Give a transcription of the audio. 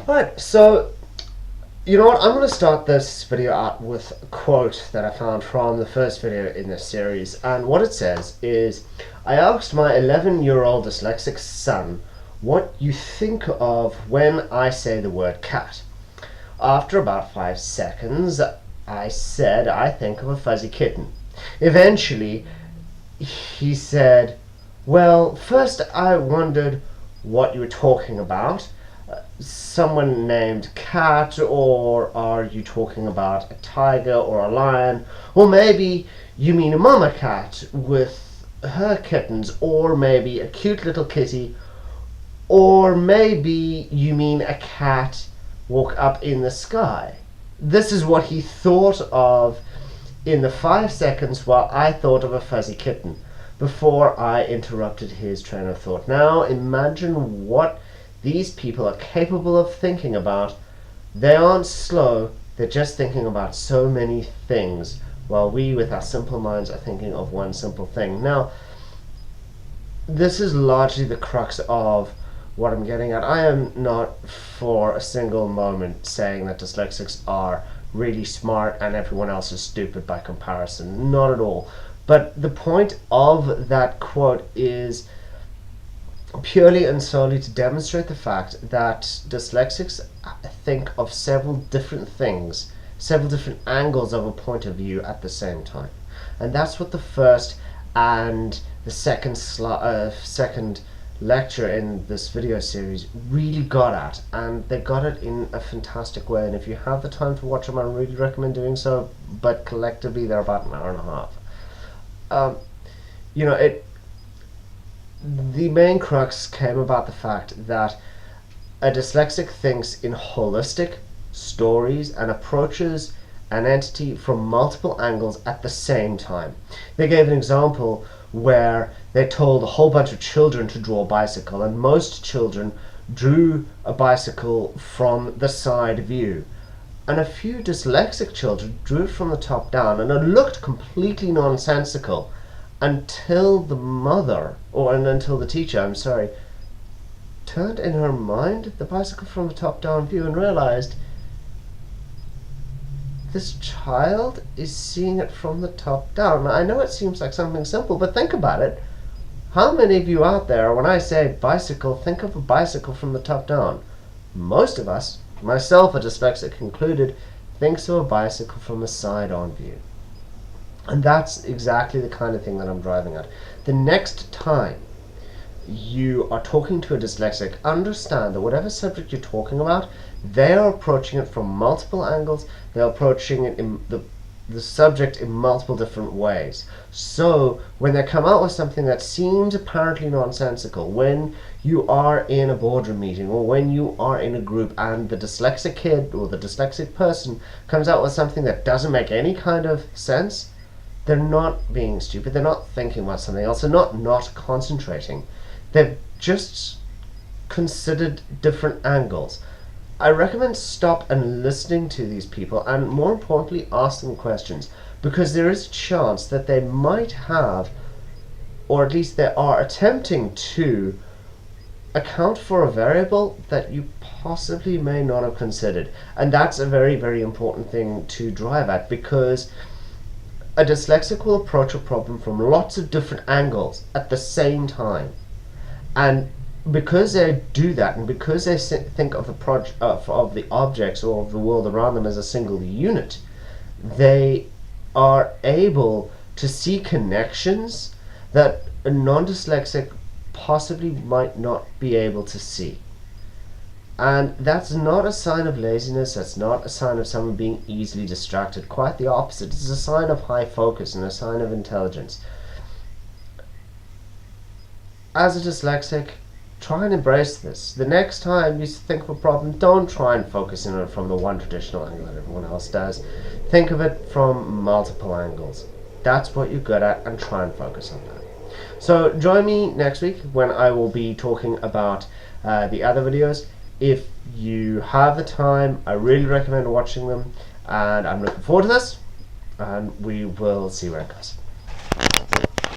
Right, so you know what? I'm going to start this video out with a quote that I found from the first video in this series, and what it says is, I asked my 11-year-old dyslexic son what you think of when I say the word cat. After about 5 seconds, I said I think of a fuzzy kitten. Eventually, he said, well, first I wondered what you were talking about. Someone named cat, or are you talking about a tiger or a lion, or maybe you mean a mama cat with her kittens, or maybe a cute little kitty, or maybe you mean a cat walk up in the sky. This is what he thought of in the 5 seconds while I thought of a fuzzy kitten before I interrupted his train of thought. Now imagine what these people are capable of thinking about. They aren't slow, they're just thinking about so many things, while we with our simple minds are thinking of one simple thing. Now, this is largely the crux of what I'm getting at. I am not for a single moment saying that dyslexics are really smart and everyone else is stupid by comparison. Not at all. But the point of that quote is purely and solely to demonstrate the fact that dyslexics think of several different things, several different angles of a point of view at the same time. And that's what the first and the second lecture in this video series really got at, and they got it in a fantastic way. And if you have the time to watch them, I really recommend doing so, but collectively they're about an hour and a half. The main crux came about the fact that a dyslexic thinks in holistic stories and approaches an entity from multiple angles at the same time. They gave an example where they told a whole bunch of children to draw a bicycle, and most children drew a bicycle from the side view. And a few dyslexic children drew it from the top down, and it looked completely nonsensical until the teacher, turned in her mind the bicycle from the top down view and realized this child is seeing it from the top down. Now, I know it seems like something simple, but think about it. How many of you out there, when I say bicycle, think of a bicycle from the top down? Most of us, myself a dyslexic included, thinks of a bicycle from a side-on view. And that's exactly the kind of thing that I'm driving at. The next time you are talking to a dyslexic, understand that whatever subject you're talking about, they are approaching it from multiple angles. They're approaching it in the subject in multiple different ways. So when they come out with something that seems apparently nonsensical, when you are in a boardroom meeting or when you are in a group and the dyslexic kid or the dyslexic person comes out with something that doesn't make any kind of sense, they're not being stupid, they're not thinking about something else, they're not concentrating. They've just considered different angles. I recommend stop and listening to these people, and more importantly, ask them questions, because there is a chance that they might have, or at least they are attempting to, account for a variable that you possibly may not have considered. And that's a very, very important thing to drive at, because a dyslexic will approach a problem from lots of different angles at the same time. And because they do that, and because they think of the objects or of the world around them as a single unit, they are able to see connections that a non-dyslexic possibly might not be able to see. And that's not a sign of laziness, that's not a sign of someone being easily distracted. Quite the opposite. It's a sign of high focus and a sign of intelligence. As a dyslexic, try and embrace this. The next time you think of a problem, don't try and focus in on it from the one traditional angle that everyone else does. Think of it from multiple angles. That's what you're good at, and try and focus on that. So join me next week when I will be talking about the other videos. If you have the time, I really recommend watching them, and I'm looking forward to this, and we will see where it goes.